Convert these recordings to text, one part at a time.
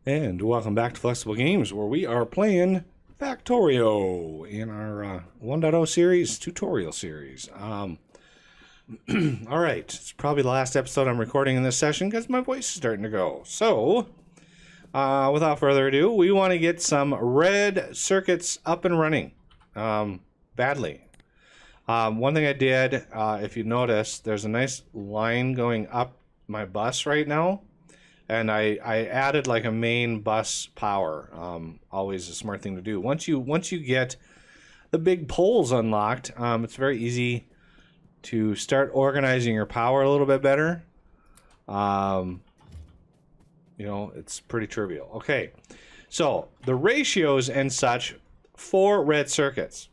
And welcome back to Flexible Games, where we are playing Factorio in our 1.0 series, tutorial series. All right, it's probably the last episode I'm recording in this session because my voice is starting to go. So, without further ado, we want to get some red circuits up and running badly. One thing I did, if you notice, there's a nice line going up my bus right now. And I added like a main bus power. Always a smart thing to do. Once you get the big poles unlocked, it's very easy to start organizing your power a little bit better. You know, it's pretty trivial. Okay, so the ratios and such for red circuits.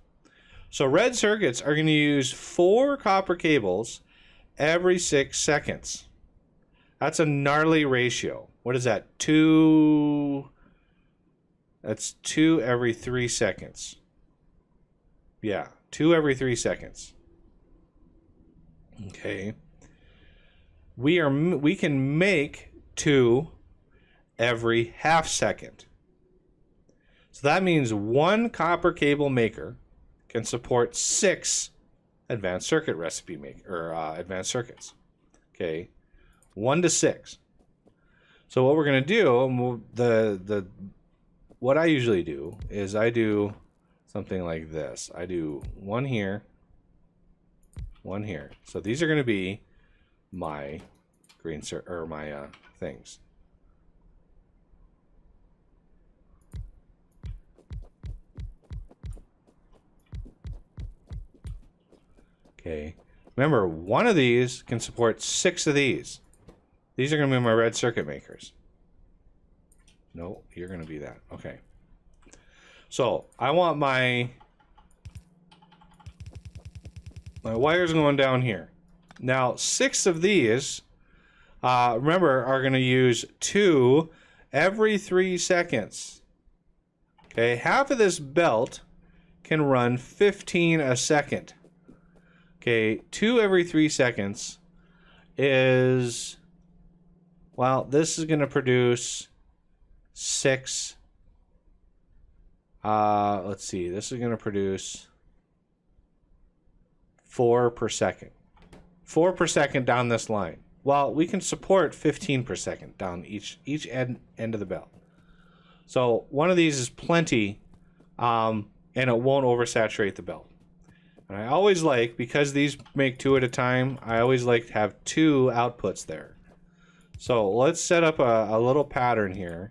So red circuits are going to use 4 copper cables every 6 seconds. That's a gnarly ratio. What is that? 2... That's 2 every 3 seconds. Yeah, 2 every 3 seconds. Okay. We can make 2 every half second. So that means 1 copper cable maker can support 6 advanced circuit recipe advanced circuits. Okay. 1 to 6. So what we're going to do, what I usually do is I do something like this. I do 1 here, 1 here. So these are going to be my green my things. Okay. Remember, 1 of these can support 6 of these. These are going to be my red circuit makers. No, you're going to be that. Okay. So, I want my wires going down here. Now, 6 of these, remember, are going to use 2 every 3 seconds. Okay, half of this belt can run 15 a second. Okay, 2 every 3 seconds is... Well, this is going to produce 6. Let's see. This is going to produce 4 per second. 4 per second down this line. Well, we can support 15 per second down each end of the belt. So one of these is plenty, and it won't oversaturate the belt. And I always like, because these make 2 at a time, I always like to have 2 outputs there. So let's set up a little pattern here.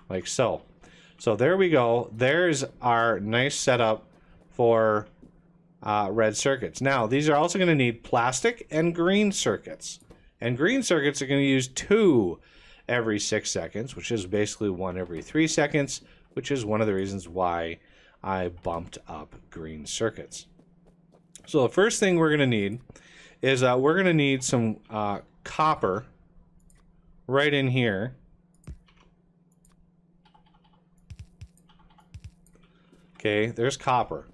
Like so. So there we go. There's our nice setup for red circuits. Now, these are also going to need plastic and green circuits. And green circuits are going to use 2 every 6 seconds, which is basically 1 every 3 seconds, which is one of the reasons why I bumped up green circuits. So the first thing we're going to need is we're going to need some copper right in here. Okay, there's copper.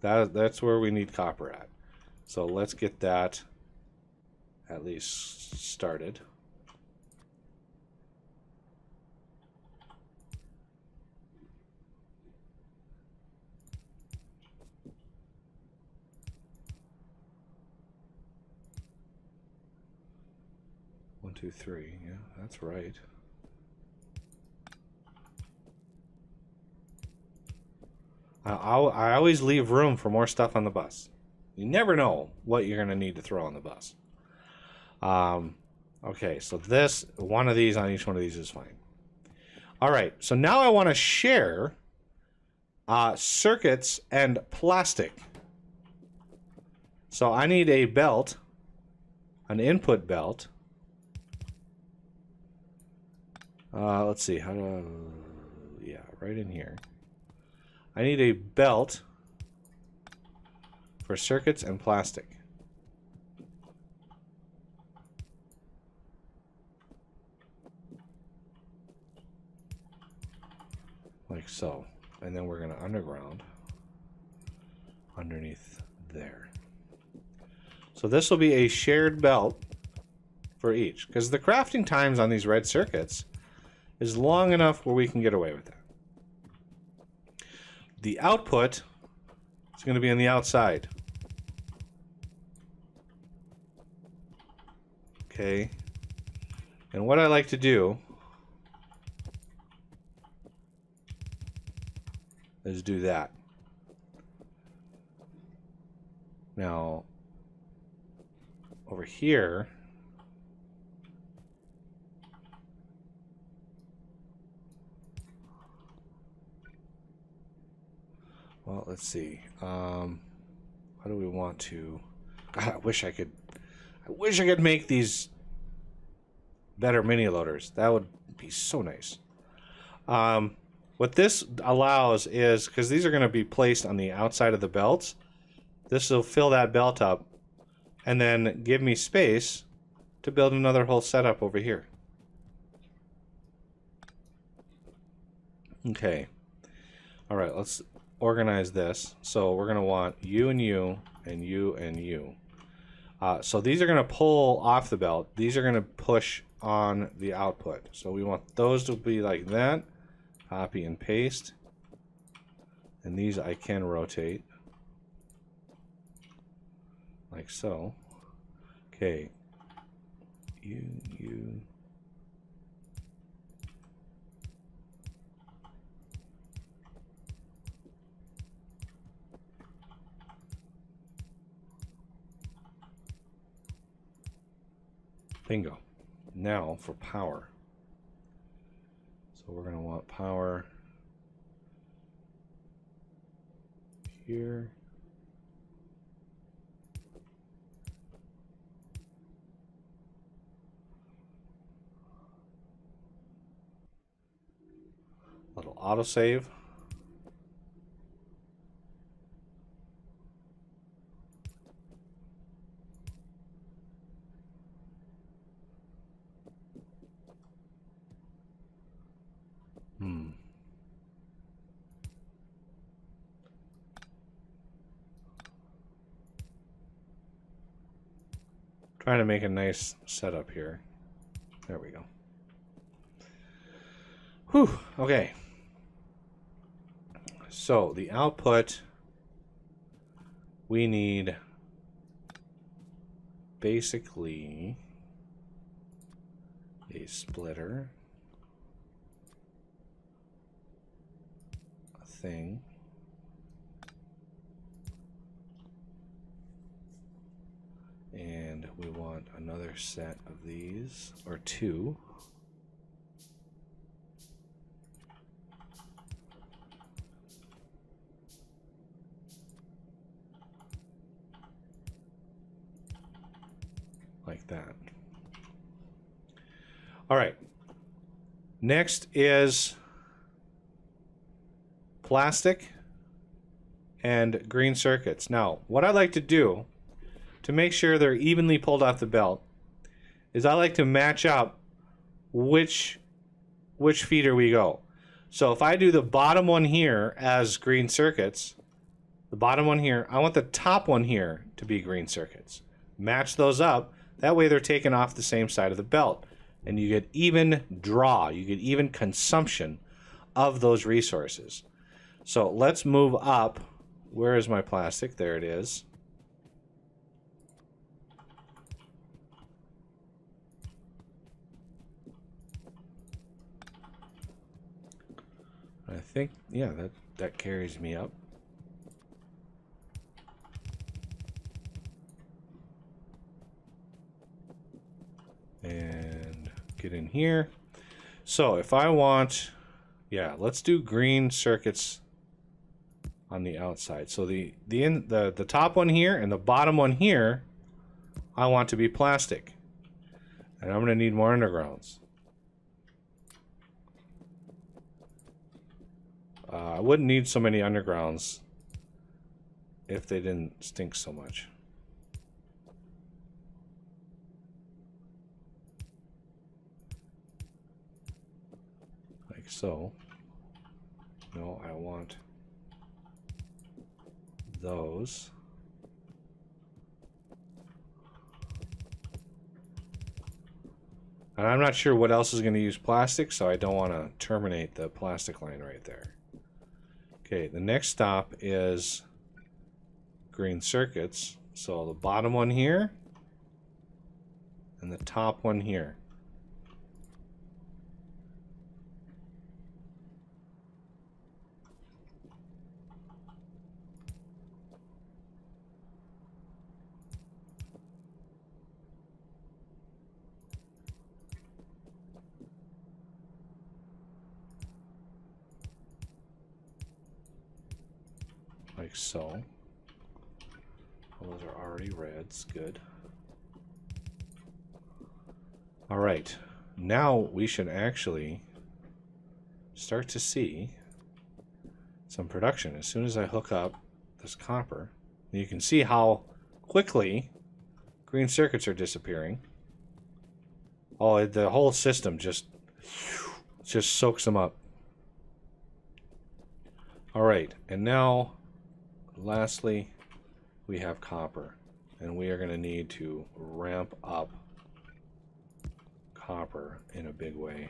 That's where we need copper at. So let's get that at least started. One, 2, 3. Yeah, that's right. I always leave room for more stuff on the bus. You never know what you're going to need to throw on the bus. Okay, so one of these on each one of these is fine. All right, so now I want to share circuits and plastic. So I need a belt, an input belt. Let's see, yeah, right in here. I need a belt for circuits and plastic. Like so. And then we're going to underground underneath there. So this will be a shared belt for each, because the crafting times on these red circuits is long enough where we can get away with that. The output is going to be on the outside. Okay. And what I like to do is do that. Now, over here, well, let's see. How do we want to? God, I wish I could make these better mini loaders. That would be so nice. What this allows is, because these are going to be placed on the outside of the belts, this will fill that belt up and then give me space to build another whole setup over here. Okay. All right, let's organize this. So we're going to want you and you and you and you. So these are going to pull off the belt. These are going to push on the output. So we want those to be like that. Copy and paste. And these I can rotate. Like so. Okay. You. Bingo. Now for power. So we're going to want power here. Little autosave. Trying to make a nice setup here. There we go. Whew, okay. So the output, we need basically a splitter, a thing, and we want another set of these, or two. Like that. All right. Next is plastic and green circuits. Now, what I like to do to make sure they're evenly pulled off the belt is I like to match up which feeder we go. So if I do the bottom one here as green circuits, the bottom one here, I want the top one here to be green circuits. Match those up. That way they're taken off the same side of the belt. And you get even draw, you get even consumption of those resources. So let's move up. Where is my plastic? There it is. I think, yeah, that carries me up. And get in here. So if I want, yeah, let's do green circuits on the outside. So the top one here and the bottom one here, I want to be plastic. And I'm going to need more undergrounds. I wouldn't need so many undergrounds if they didn't stink so much. Like so. No, I want those. And I'm not sure what else is going to use plastic, so I don't want to terminate the plastic line right there. Okay, the next stop is green circuits. So the bottom one here and the top one here. Like so. Those are already reds. Good. All right. Now we should actually start to see some production. As soon as I hook up this copper, you can see how quickly green circuits are disappearing. Oh, the whole system just soaks them up. All right, and now lastly, we have copper, and we are going to need to ramp up copper in a big way.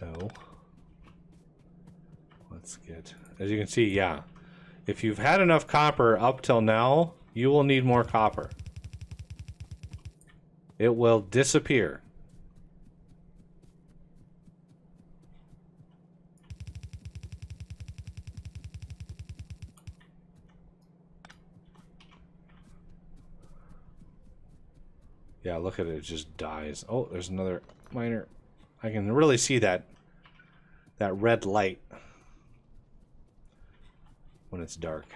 No. Let's get, as you can see, yeah. If you've had enough copper up till now, you will need more copper. It will disappear. Yeah, look at it, it just dies. Oh, there's another miner. I can really see that red light when it's dark.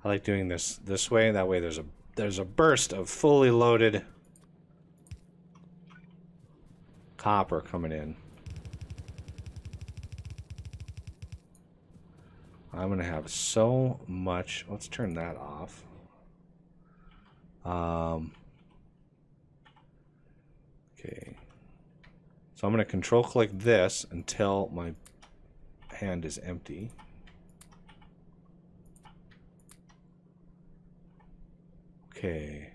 I like doing this way. That way there's a burst of fully loaded copper coming in. I'm gonna have so much. Let's turn that off. Okay. So I'm gonna control click this until my hand is empty. Okay.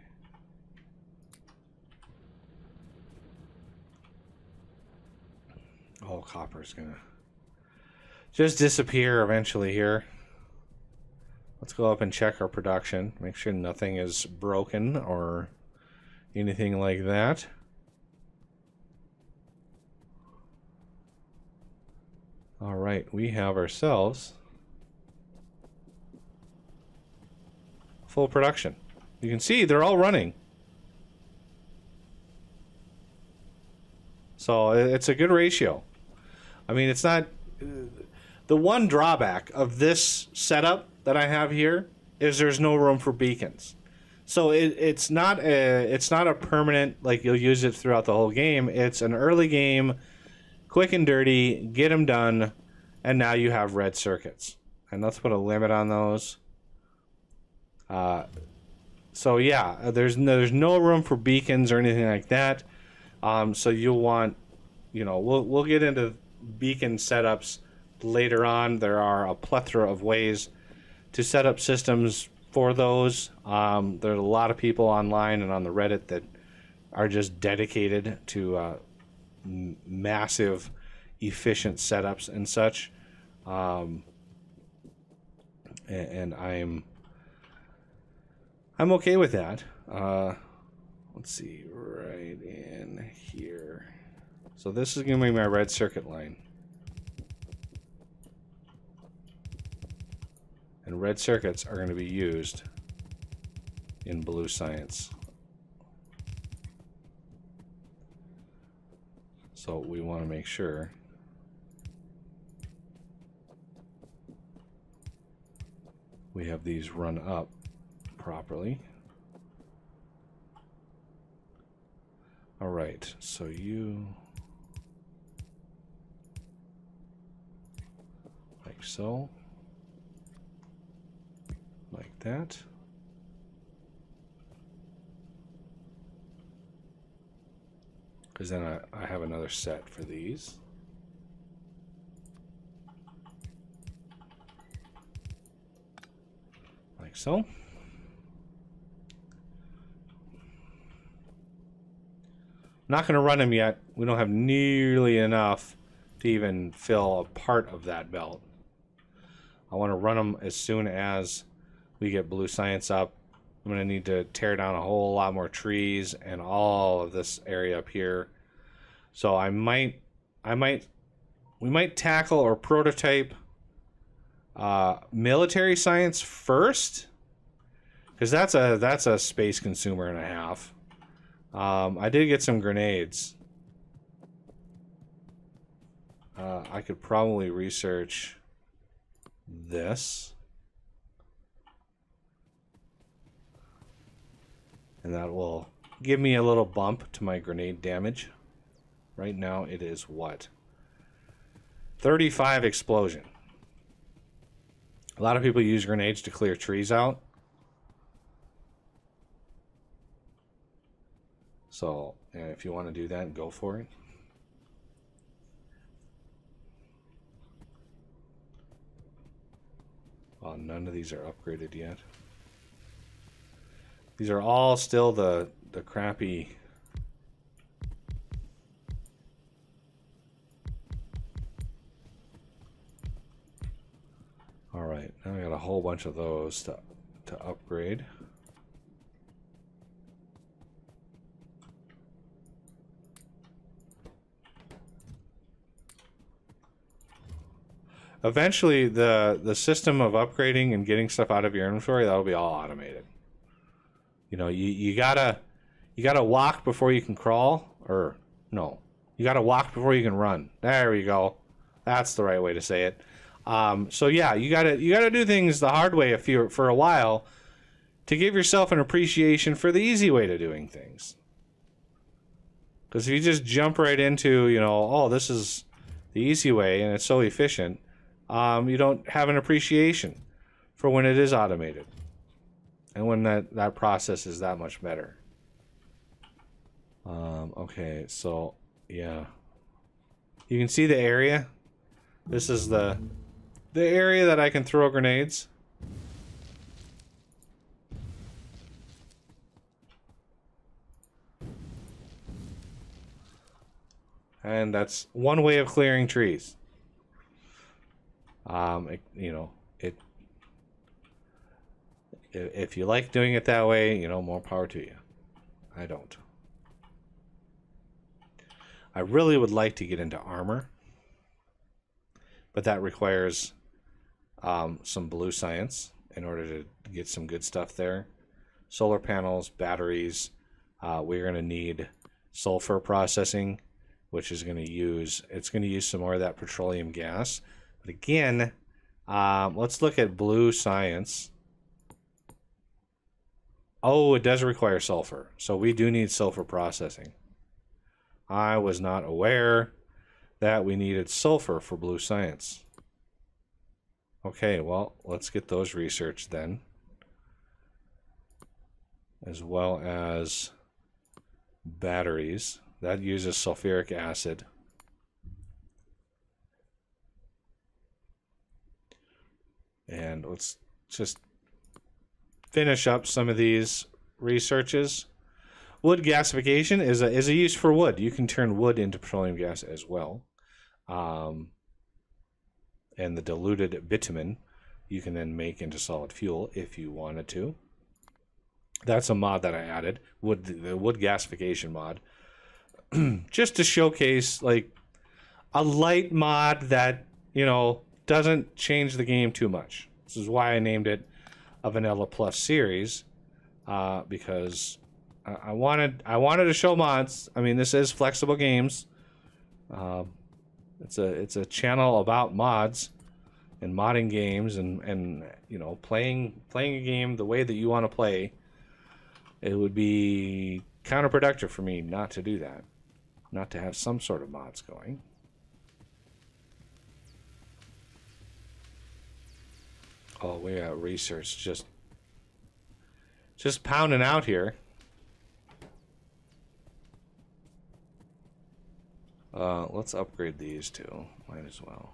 Oh, copper's gonna just disappear eventually here. Let's go up and check our production. Make sure nothing is broken or anything like that. All right, we have ourselves full production. You can see they're all running. So it's a good ratio. I mean, it's not... The one drawback of this setup that I have here is there's no room for beacons. So it's not a permanent, like you'll use it throughout the whole game. It's an early game, quick and dirty, get them done, and now you have red circuits. And let's put a limit on those. So yeah, there's no room for beacons or anything like that. So you'll want, we'll get into beacon setups later on. There are a plethora of ways to set up systems for those. There's a lot of people online and on the Reddit that are just dedicated to massive, efficient setups and such. And I'm okay with that. Let's see, right in here. So this is going to be my red circuit line. And red circuits are going to be used in blue science. So we want to make sure we have these run up properly. All right, so you like so. like that. Because then I have another set for these. Like so. Not going to run them yet. We don't have nearly enough to even fill a part of that belt. I want to run them as soon as we get blue science up. I'm going to need to tear down a whole lot more trees and all of this area up here. So we might tackle or prototype military science first, because that's a space consumer and a half. I did get some grenades. I could probably research this. And that will give me a little bump to my grenade damage. Right now it is what? 35 explosion. A lot of people use grenades to clear trees out. So, yeah, if you want to do that, go for it. Well, none of these are upgraded yet. These are all still the crappy. All right, now I got a whole bunch of those to upgrade. Eventually, the system of upgrading and getting stuff out of your inventory, that'll be all automated. You know, you gotta walk before you can crawl, or no, you gotta walk before you can run. There we go. That's the right way to say it. So yeah, you gotta do things the hard way for a while to give yourself an appreciation for the easy way to doing things. Because if you just jump right into, you know, oh, this is the easy way and it's so efficient, you don't have an appreciation for when it is automated and when that process is that much better. Okay, so yeah, you can see the area. This is the area that I can throw grenades. And that's one way of clearing trees. You know, if you like doing it that way, you know, more power to you. I don't. I really would like to get into armor, but that requires some blue science in order to get some good stuff there. Solar panels, batteries. We're going to need sulfur processing, which is going to use some more of that petroleum gas. But again, let's look at blue science. Oh, it does require sulfur, so we do need sulfur processing. I was not aware that we needed sulfur for blue science. Okay, well, let's get those researched then, as well as batteries. That uses sulfuric acid. And let's just finish up some of these researches. Wood gasification is a use for wood. You can turn wood into petroleum gas as well. And the diluted bitumen you can then make into solid fuel if you wanted to. That's a mod that I added, the wood gasification mod, just to showcase like a light mod that, you know, doesn't change the game too much. This is why I named it a Vanilla Plus series, because I wanted to show mods. I mean, this is Flexible Games. It's a channel about mods and modding games and you know, playing a game the way that you want to play. It would be counterproductive for me not to do that, not to have some sort of mods going. Oh, we got research just just pounding out here. Let's upgrade these two. Might as well.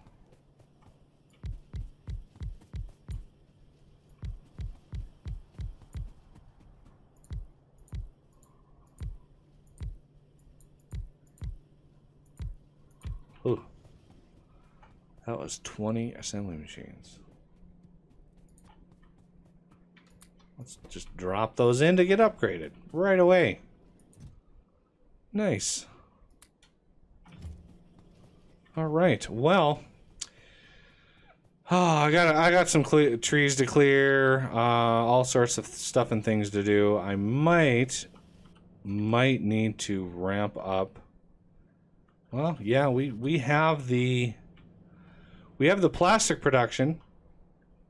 Ooh. That was 20 assembly machines. Let's just drop those in to get upgraded right away. Nice. All right. Well, I got some trees to clear, all sorts of stuff and things to do. I might need to ramp up. Well, yeah, we have the plastic production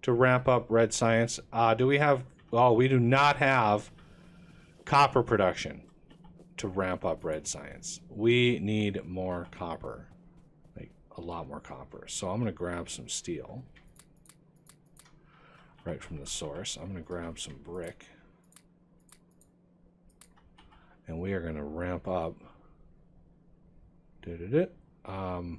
to ramp up red science. Do we have? Oh, we do not have copper production to ramp up red science. We need more copper, like a lot more copper. So I'm gonna grab some steel right from the source. I'm gonna grab some brick, and we are gonna ramp up. 5,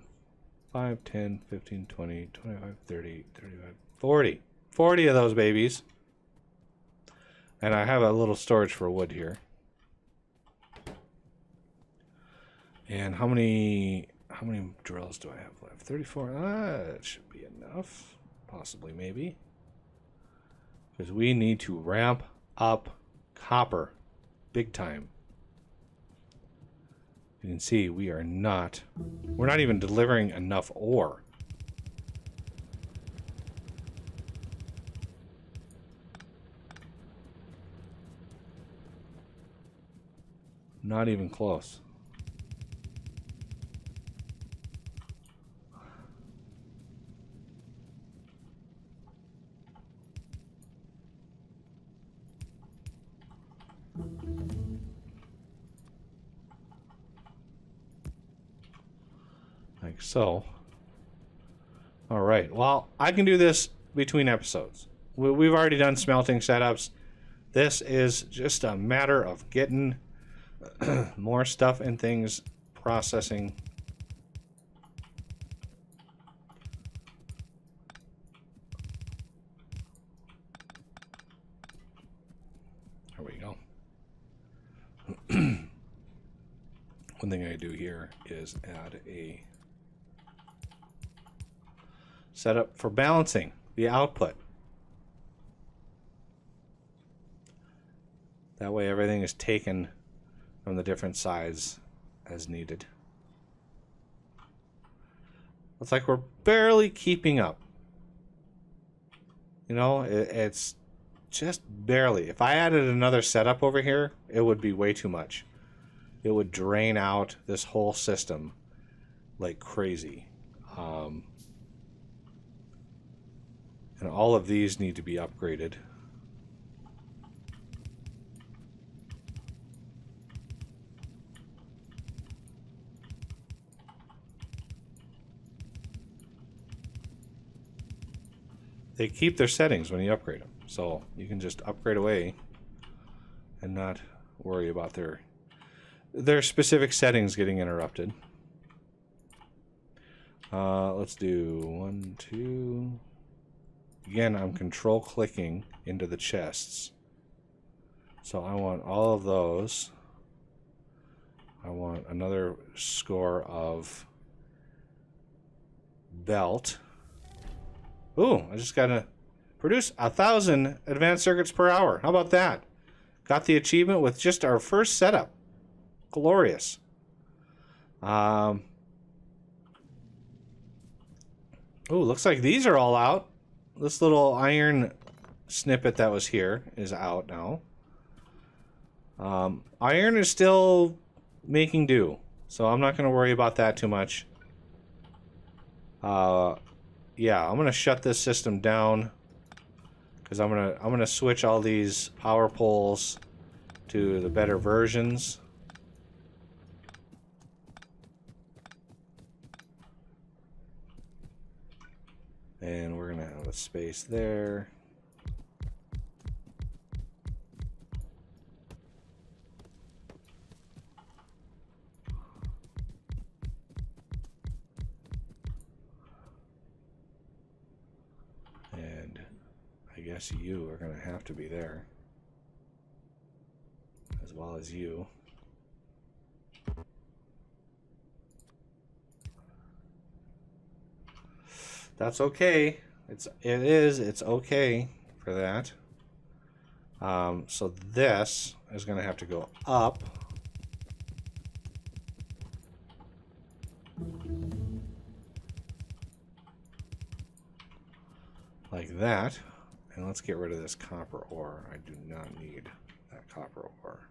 10, 15, 20, 25, 30, 35, 40. 40 of those babies. And I have a little storage for wood here. And how many drills do I have left? 34. That should be enough. Possibly, maybe. Because we need to ramp up copper big time. You can see we're not even delivering enough ore. Not even close. Like so. All right. Well, I can do this between episodes. We've already done smelting setups. This is just a matter of getting more stuff and things processing. There we go. One thing I do here is add a setup for balancing the output. That way everything is taken from the different sides as needed. Looks like we're barely keeping up. You know, it's just barely. If I added another setup over here, it would be way too much. It would drain out this whole system like crazy. And all of these need to be upgraded. They keep their settings when you upgrade them. So you can just upgrade away and not worry about their specific settings getting interrupted. Let's do 1, 2. Again, I'm control clicking into the chests. So I want all of those. I want another score of belt. Ooh, I just gotta produce 1,000 advanced circuits per hour. How about that? Got the achievement with just our first setup. Glorious. Ooh, looks like these are all out. This little iron snippet that was here is out now. Iron is still making do, so I'm not going to worry about that too much. Yeah, I'm going to shut this system down because I'm going to switch all these power poles to the better versions. And we're going to have a space there. guess you are going to have to be there, as well as you. That's okay. It's okay for that. So this is going to have to go up. Like that. And let's get rid of this copper ore. I do not need that copper ore.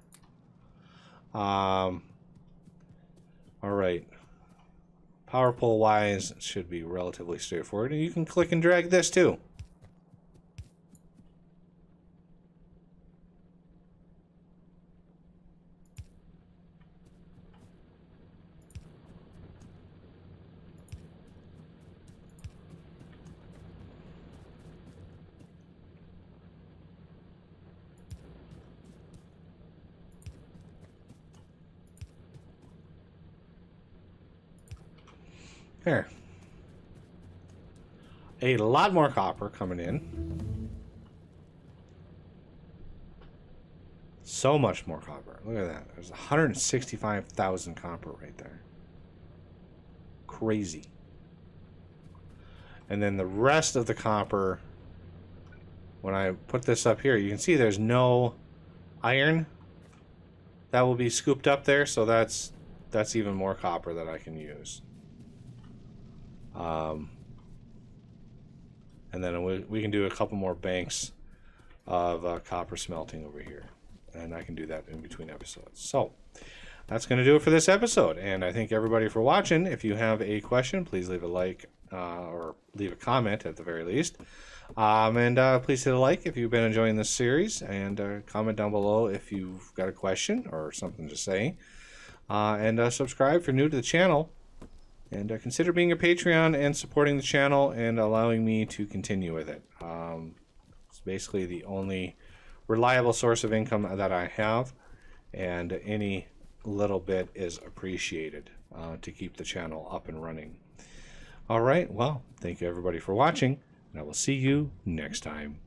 All right. Power pole wise, it should be relatively straightforward. And you can click and drag this too. There. A lot more copper coming in. So much more copper. Look at that. There's 165,000 copper right there. Crazy. And then the rest of the copper, when I put this up here, you can see there's no iron that will be scooped up there, so that's even more copper that I can use. And then we can do a couple more banks of copper smelting over here, and I can do that in between episodes. So that's going to do it for this episode, and I thank everybody for watching. If you have a question, please leave a like or leave a comment at the very least, and please hit a like if you've been enjoying this series, and comment down below if you've got a question or something to say, and subscribe if you're new to the channel. And consider being a Patreon and supporting the channel and allowing me to continue with it. It's basically the only reliable source of income that I have, and any little bit is appreciated to keep the channel up and running. All right, well, thank you everybody for watching, and I will see you next time.